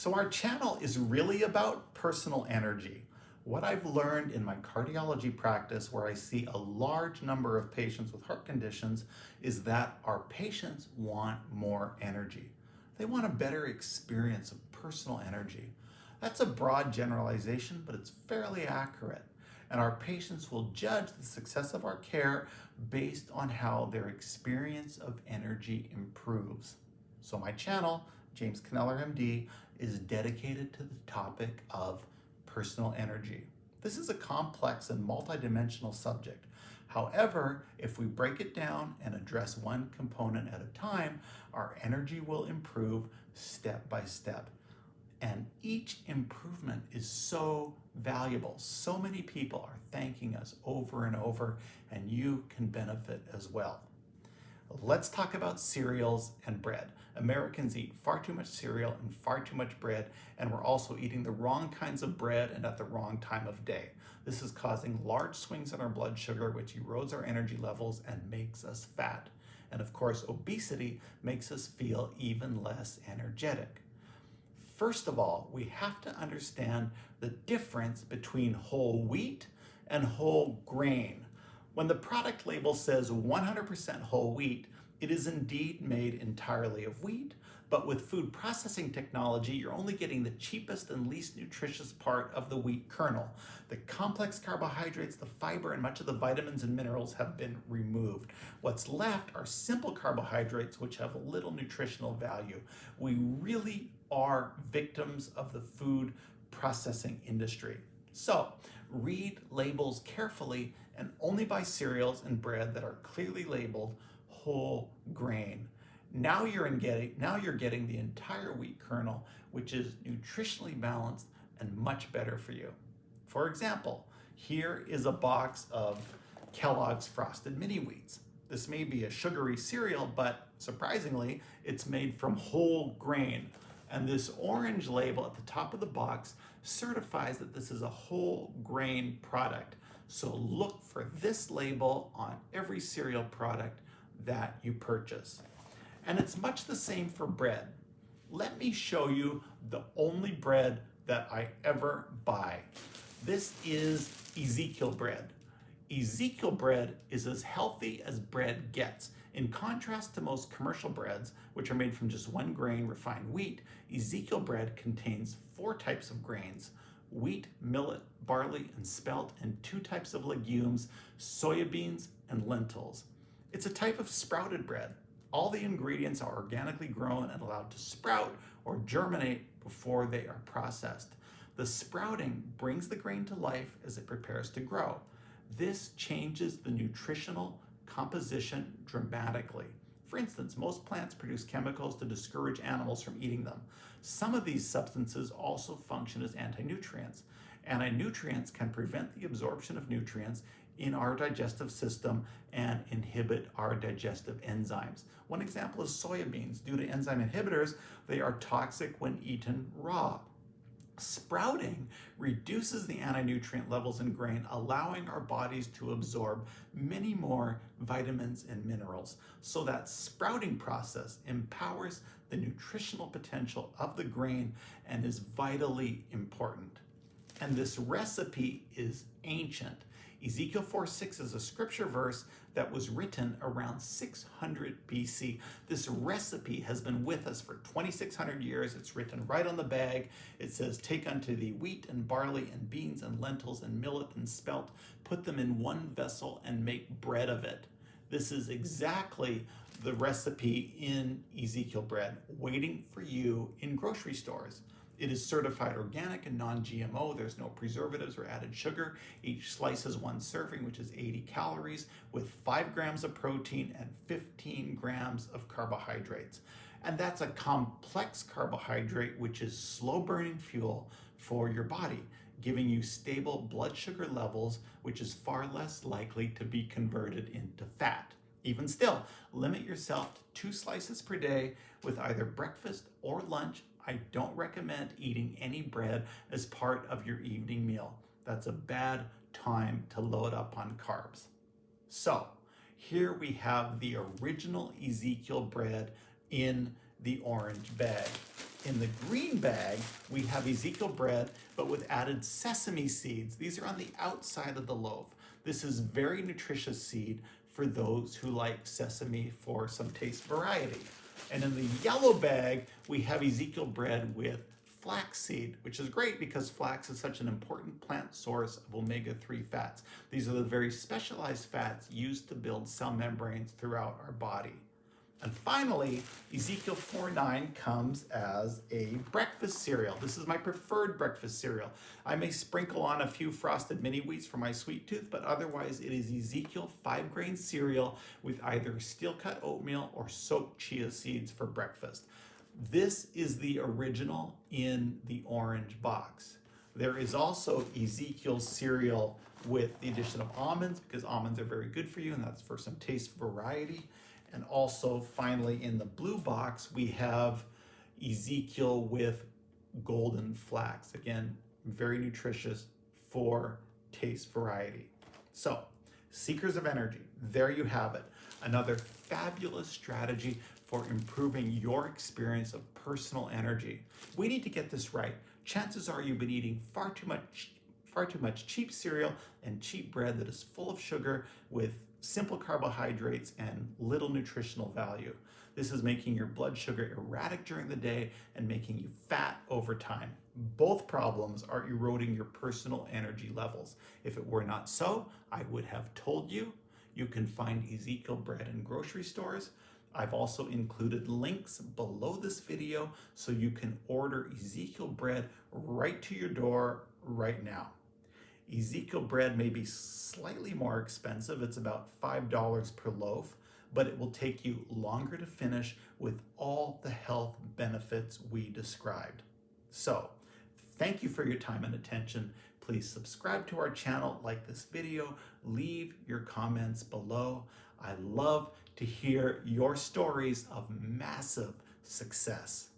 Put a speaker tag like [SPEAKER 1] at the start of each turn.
[SPEAKER 1] So our channel is really about personal energy. What I've learned in my cardiology practice, where I see a large number of patients with heart conditions, is that our patients want more energy. They want a better experience of personal energy. That's a broad generalization, but it's fairly accurate. And our patients will judge the success of our care based on how their experience of energy improves. So my channel, James Kneller MD, is dedicated to the topic of personal energy. This is a complex and multidimensional subject. However, if we break it down and address one component at a time, our energy will improve step by step. And each improvement is so valuable. So many people are thanking us over and over, and you can benefit as well. Let's talk about cereals and bread. Americans eat far too much cereal and far too much bread, and we're also eating the wrong kinds of bread and at the wrong time of day. This is causing large swings in our blood sugar, which erodes our energy levels and makes us fat. And of course, obesity makes us feel even less energetic. First of all, we have to understand the difference between whole wheat and whole grain. When the product label says 100% whole wheat, it is indeed made entirely of wheat, but with food processing technology, you're only getting the cheapest and least nutritious part of the wheat kernel. The complex carbohydrates, the fiber, and much of the vitamins and minerals have been removed. What's left are simple carbohydrates, which have little nutritional value. We really are victims of the food processing industry. So read labels carefully and only buy cereals and bread that are clearly labeled whole grain. Now you're getting the entire wheat kernel, which is nutritionally balanced and much better for you. For example, here is a box of Kellogg's Frosted Mini Wheats. This may be a sugary cereal, but surprisingly, it's made from whole grain. And this orange label at the top of the box certifies that this is a whole grain product. So look for this label on every cereal product that you purchase. And it's much the same for bread. Let me show you the only bread that I ever buy. This is Ezekiel Bread. Ezekiel Bread is as healthy as bread gets. In contrast to most commercial breads, which are made from just one grain, refined wheat, Ezekiel Bread contains 4 types of grains: wheat, millet, barley, and spelt, and 2 types of legumes, soybeans and lentils. It's a type of sprouted bread. All the ingredients are organically grown and allowed to sprout or germinate before they are processed. The sprouting brings the grain to life as it prepares to grow. This changes the nutritional composition dramatically. For instance, most plants produce chemicals to discourage animals from eating them. Some of these substances also function as anti-nutrients. Anti-nutrients can prevent the absorption of nutrients in our digestive system and inhibit our digestive enzymes. One example is soybeans. Due to enzyme inhibitors, they are toxic when eaten raw. Sprouting reduces the anti-nutrient levels in grain, allowing our bodies to absorb many more vitamins and minerals. So that sprouting process empowers the nutritional potential of the grain and is vitally important. And this recipe is ancient. Ezekiel 4:6 is a scripture verse that was written around 600 BC. This recipe has been with us for 2,600 years. It's written right on the bag. It says, "Take unto thee wheat and barley and beans and lentils and millet and spelt, put them in one vessel and make bread of it." This is exactly the recipe in Ezekiel Bread, waiting for you in grocery stores. It is certified organic and non-GMO. There's no preservatives or added sugar. Each slice is 1 serving, which is 80 calories, with 5 grams of protein and 15 grams of carbohydrates. And that's a complex carbohydrate, which is slow-burning fuel for your body, giving you stable blood sugar levels, which is far less likely to be converted into fat. Even still, limit yourself to 2 slices per day with either breakfast or lunch. I don't recommend eating any bread as part of your evening meal. That's a bad time to load up on carbs. So here we have the original Ezekiel Bread in the orange bag. In the green bag, we have Ezekiel bread, but with added sesame seeds. These are on the outside of the loaf. This is very nutritious seed for those who like sesame for some taste variety. And in the yellow bag, we have Ezekiel bread with flaxseed, which is great because flax is such an important plant source of omega-3 fats. These are the very specialized fats used to build cell membranes throughout our body. And finally, Ezekiel 4:9 comes as a breakfast cereal. This is my preferred breakfast cereal. I may sprinkle on a few frosted mini wheats for my sweet tooth, but otherwise it is Ezekiel 5-grain cereal with either steel-cut oatmeal or soaked chia seeds for breakfast. This is the original in the orange box. There is also Ezekiel cereal with the addition of almonds, because almonds are very good for you, and that's for some taste variety. And also, finally, in the blue box, we have Ezekiel with golden flax. Again, very nutritious for taste variety. So, seekers of energy, there you have it. Another fabulous strategy for improving your experience of personal energy. We need to get this right. Chances are you've been eating far too much cheap cereal and cheap bread that is full of sugar with simple carbohydrates and little nutritional value. This is making your blood sugar erratic during the day and making you fat over time. Both problems are eroding your personal energy levels. If it were not so, I would have told you. You can find Ezekiel bread in grocery stores. I've also included links below this video so you can order Ezekiel bread right to your door right now. Ezekiel bread may be slightly more expensive. It's about $5 per loaf, but it will take you longer to finish with all the health benefits we described. So, thank you for your time and attention. Please subscribe to our channel, like this video, leave your comments below. I love to hear your stories of massive success.